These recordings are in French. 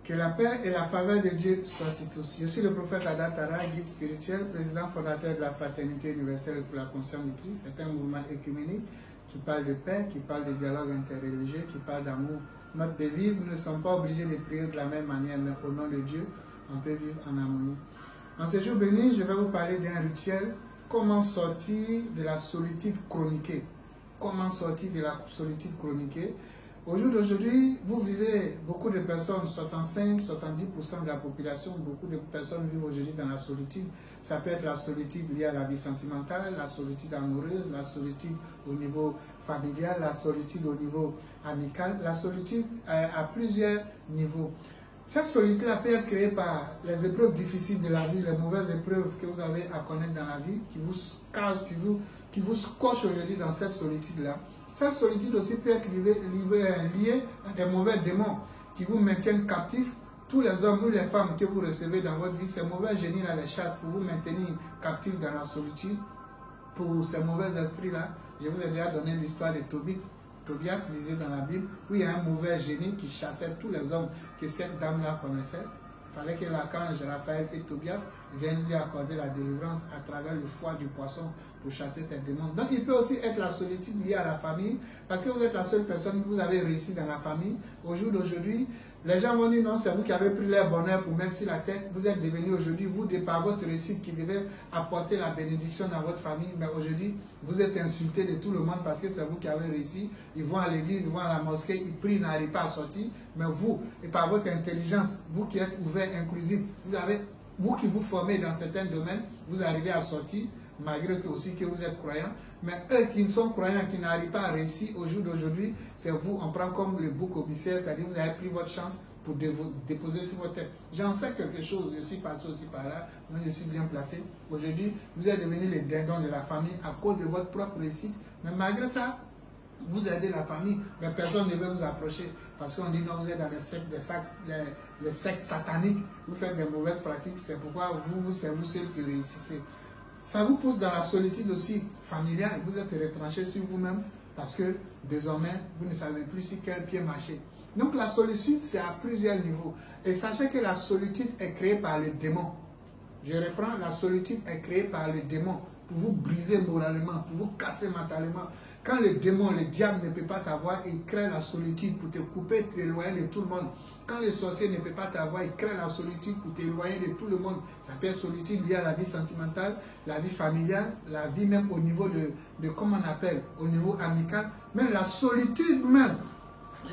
Que la paix et la faveur de Dieu soient sur tous. Je suis le prophète Ada Tara, guide spirituel, président fondateur de la Fraternité universelle pour la conscience du Christ. C'est un mouvement œcuménique qui parle de paix, qui parle de dialogue interreligieux, qui parle d'amour. Notre devise, nous ne sommes pas obligés de prier de la même manière, mais au nom de Dieu, on peut vivre en harmonie. En ce jour béni, je vais vous parler d'un rituel, comment sortir de la solitude chroniquée. Comment sortir de la solitude chroniquée. Au jour d'aujourd'hui, vous vivez, beaucoup de personnes, 65-70% de la population, beaucoup de personnes vivent aujourd'hui dans la solitude. Ça peut être la solitude liée à la vie sentimentale, la solitude amoureuse, la solitude au niveau familial, la solitude au niveau amical, la solitude à plusieurs niveaux. Cette solitude peut être créée par les épreuves difficiles de la vie, les mauvaises épreuves que vous avez à connaître dans la vie, qui vous causent, qui vous scotchent aujourd'hui dans cette solitude-là. Cette solitude aussi peut être liée à des mauvais démons qui vous maintiennent captifs. Tous les hommes ou les femmes que vous recevez dans votre vie, ces mauvais génies-là les chassent pour vous maintenir captifs dans la solitude. Pour ces mauvais esprits-là, je vous ai déjà donné l'histoire de Tobias, lisez dans la Bible, où il y a un mauvais génie qui chassait tous les hommes que cette dame-là connaissait. Il fallait que l'archange Raphaël et Tobias viennent lui accorder la délivrance à travers le foie du poisson pour chasser ces démons. Donc il peut aussi être la solitude liée à la famille, parce que vous êtes la seule personne que vous avez réussi dans la famille. Au jour d'aujourd'hui, les gens vont dire non, c'est vous qui avez pris leur bonheur pour mettre sur la tête. Vous êtes devenu aujourd'hui, vous, par votre réussite qui devait apporter la bénédiction dans votre famille, mais aujourd'hui, vous êtes insulté de tout le monde parce que c'est vous qui avez réussi. Ils vont à l'église, ils vont à la mosquée, ils prient, ils n'arrivent pas à sortir. Mais vous, et par votre intelligence, vous qui êtes ouvert, inclusif, vous qui vous formez dans certains domaines, vous arrivez à sortir, malgré que aussi que vous êtes croyants. Mais eux qui ne sont croyants, qui n'arrivent pas à réussir au jour d'aujourd'hui, c'est vous, on prend comme le bouc au émissaire, c'est-à-dire vous avez pris votre chance pour déposer sur votre tête. J'en sais quelque chose, je suis parti aussi par là, moi je suis bien placé. Aujourd'hui, vous êtes devenus les dindons de la famille à cause de votre propre réussite. Mais malgré ça, vous aidez la famille, mais personne ne veut vous approcher. Parce qu'on dit non, vous êtes dans les sectes sataniques, vous faites des mauvaises pratiques, c'est pourquoi c'est vous seuls qui réussissez. Ça vous pousse dans la solitude aussi familiale, vous êtes retranché sur vous-même parce que désormais, vous ne savez plus sur quel pied marcher. Donc la solitude, c'est à plusieurs niveaux. Et sachez que la solitude est créée par le démon. Je reprends, la solitude est créée par le démon pour vous briser moralement, pour vous casser mentalement. Quand le démon, le diable ne peut pas t'avoir, il crée la solitude pour te couper, t'éloigner de tout le monde. Quand le sorcier ne peut pas t'avoir, il crée la solitude pour t'éloigner de tout le monde. Ça peut être solitude liée à la vie sentimentale, la vie familiale, la vie même au niveau de comment on appelle, au niveau amical. Mais la solitude même,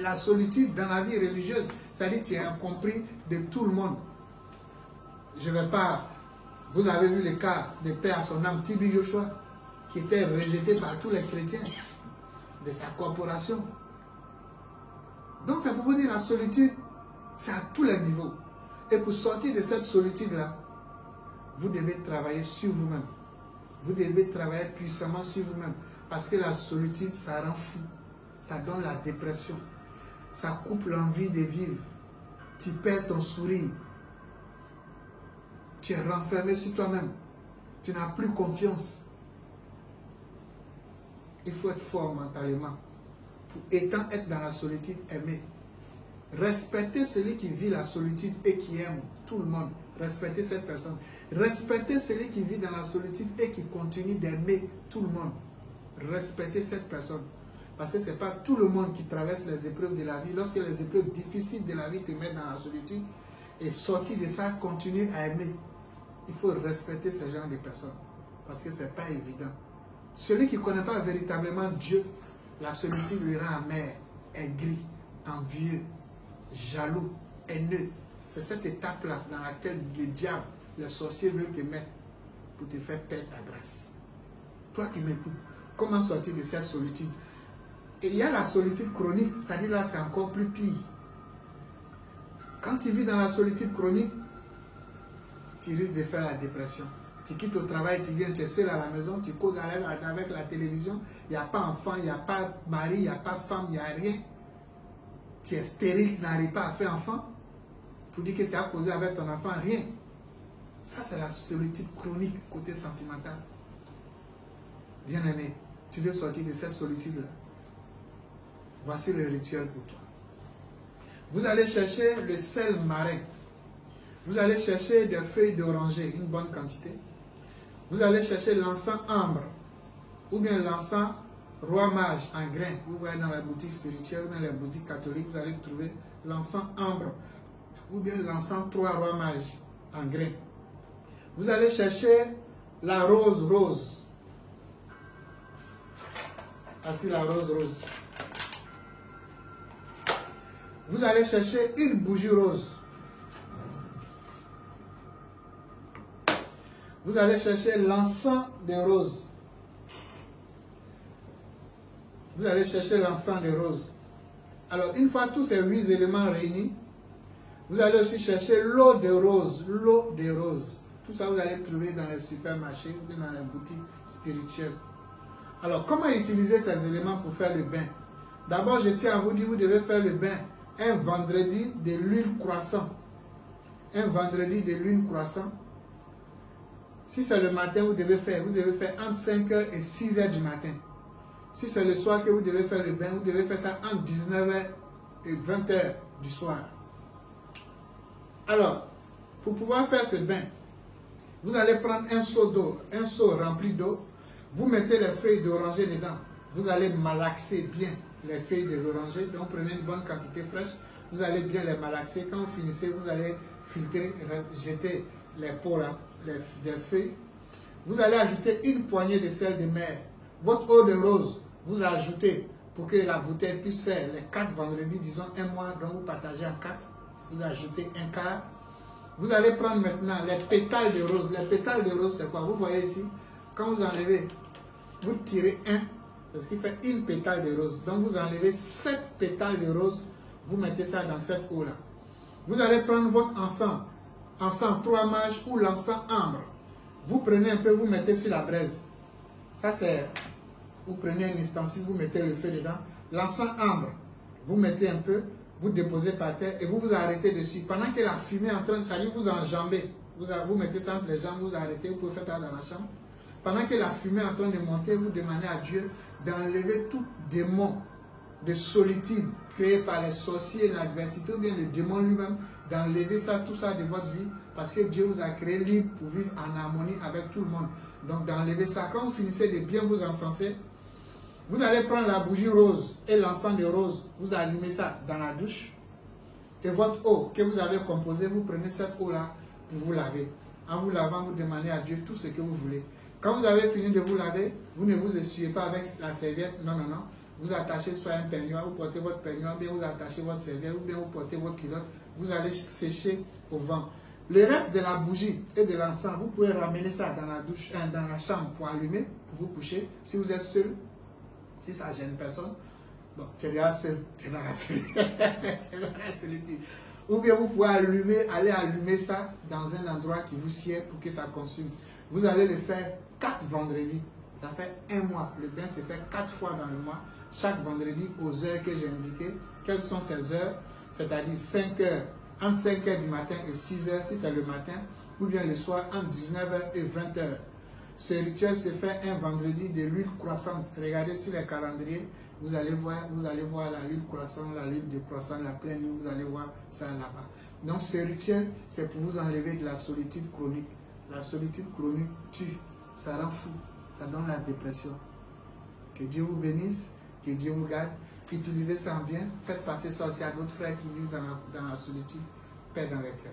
la solitude dans la vie religieuse, c'est-à-dire que tu es incompris de tout le monde. Je ne vais pas... Vous avez vu le cas de Père à son âme, Tibi Joshua, qui était rejeté par tous les chrétiens de sa corporation. Donc ça peut vous dire la solitude, c'est à tous les niveaux. Et pour sortir de cette solitude-là, vous devez travailler sur vous-même. Vous devez travailler puissamment sur vous-même. Parce que la solitude, ça rend fou. Ça donne la dépression. Ça coupe l'envie de vivre. Tu perds ton sourire. Tu es renfermé sur toi-même. Tu n'as plus confiance. Il faut être fort mentalement. Pour étant être dans la solitude, aimer. Respectez celui qui vit la solitude et qui aime tout le monde. Respectez cette personne. Respectez celui qui vit dans la solitude et qui continue d'aimer tout le monde. Respectez cette personne. Parce que ce n'est pas tout le monde qui traverse les épreuves de la vie. Lorsque les épreuves difficiles de la vie te mettent dans la solitude, et sortir de ça, continue à aimer. Il faut respecter ce genre de personnes. Parce que ce n'est pas évident. Celui qui ne connaît pas véritablement Dieu, la solitude lui rend amer, aigri, envieux, jaloux, haineux. C'est cette étape-là dans laquelle le diable, les sorciers veulent te mettre pour te faire perdre ta grâce. Toi qui m'écoutes, comment sortir de cette solitude? Et il y a la solitude chronique, c'est-à-dire là c'est encore plus pire. Quand tu vis dans la solitude chronique, tu risques de faire la dépression. Tu quittes au travail, tu viens, tu es seul à la maison, tu causes avec la télévision, il n'y a pas enfant, il n'y a pas mari, il n'y a pas femme, il n'y a rien. Tu es stérile, tu n'arrives pas à faire enfant. Pour dire que tu as causé avec ton enfant, rien. Ça, c'est la solitude chronique côté sentimental. Bien-aimé, tu veux sortir de cette solitude-là. Voici le rituel pour toi. Vous allez chercher le sel marin. Vous allez chercher des feuilles d'oranger, une bonne quantité. Vous allez chercher l'encens ambre ou bien l'encens roi mage en grains. Vous voyez dans la boutique spirituelle ou dans les boutiques catholiques, vous allez trouver l'encens ambre ou bien l'encens 3 rois mages en grains. Vous allez chercher la rose rose. Voici la rose rose. Vous allez chercher une bougie rose. Vous allez chercher l'encens des roses. Vous allez chercher l'encens des roses. Alors, une fois tous ces 8 éléments réunis, vous allez aussi chercher l'eau de rose. L'eau des roses. Tout ça, vous allez trouver dans les supermarchés ou dans les boutiques spirituelles. Alors, comment utiliser ces éléments pour faire le bain? D'abord, je tiens à vous dire, vous devez faire le bain un vendredi de l'huile croissant. Un vendredi de l'huile croissant. Si c'est le matin, vous devez faire entre 5h et 6h du matin. Si c'est le soir que vous devez faire le bain, vous devez faire ça entre 19h et 20h du soir. Alors, pour pouvoir faire ce bain, vous allez prendre un seau d'eau, un seau rempli d'eau. Vous mettez les feuilles d'oranger dedans. Vous allez malaxer bien les feuilles de l'oranger. Donc, prenez une bonne quantité fraîche. Vous allez bien les malaxer. Quand vous finissez, vous allez filtrer, jeter les peaux là, des feuilles. Vous allez ajouter une poignée de sel de mer. Votre eau de rose, vous ajoutez pour que la bouteille puisse faire les 4 vendredis, disons un mois, donc vous partagez en 4. Vous ajoutez un quart. Vous allez prendre maintenant les pétales de rose. Les pétales de rose, c'est quoi? Vous voyez ici, quand vous enlevez, vous tirez un, parce qu'il fait une pétale de rose. Donc vous enlevez 7 pétales de rose, vous mettez ça dans cette eau-là. Vous allez prendre votre encens 3 mages ou l'encens ambre. Vous prenez un peu, vous mettez sur la braise. Ça c'est, vous prenez un ustensile, vous mettez le feu dedans. L'encens ambre, vous mettez un peu, vous déposez par terre et vous vous arrêtez dessus. Pendant que la fumée est en train de salir, vous enjambez. Vous mettez ça entre les jambes, vous arrêtez, vous pouvez faire ça dans la chambre. Pendant que la fumée est en train de monter, vous demandez à Dieu d'enlever tout démon de solitude créé par les sorciers, l'adversité ou bien le démon lui-même, d'enlever ça, tout ça de votre vie, parce que Dieu vous a créé libre pour vivre en harmonie avec tout le monde. Donc d'enlever ça. Quand vous finissez de bien vous encenser, vous allez prendre la bougie rose et l'encens de rose, vous allumez ça dans la douche. Et votre eau que vous avez composée, vous prenez cette eau-là pour vous laver. En vous lavant, vous demandez à Dieu tout ce que vous voulez. Quand vous avez fini de vous laver, vous ne vous essuyez pas avec la serviette. Non, non, non. Vous attachez soit un peignoir, vous portez votre peignoir, bien vous attachez votre serviette, ou bien vous portez votre culotte. Vous allez sécher au vent. Le reste de la bougie et de l'encens, vous pouvez ramener ça dans la douche, dans la chambre pour allumer, pour vous coucher. Si vous êtes seul, si ça gêne personne, bon, tu es déjà seul, tu es dans la solitude. Ou bien vous pouvez aller allumer ça dans un endroit qui vous sied pour que ça consume. Vous allez le faire 4 vendredis. Ça fait un mois. Le bain se fait 4 fois dans le mois. Chaque vendredi aux heures que j'ai indiquées. Quelles sont ces heures? C'est-à-dire 5 heures, entre 5 heures du matin et 6 heures si c'est le matin. Ou bien le soir entre 19 heures et 20 heures. Ce rituel se fait un vendredi de l'huile croissante. Regardez sur les calendriers. Vous allez voir la l'huile croissante, la l'huile de croissant, la pleine lune. Vous allez voir ça là-bas. Donc ce rituel, c'est pour vous enlever de la solitude chronique. La solitude chronique tue, ça rend fou, ça donne la dépression. Que Dieu vous bénisse, que Dieu vous garde. Utilisez ça en bien, faites passer ça aussi à d'autres frères qui vivent dans la solitude. Paix dans les cœurs.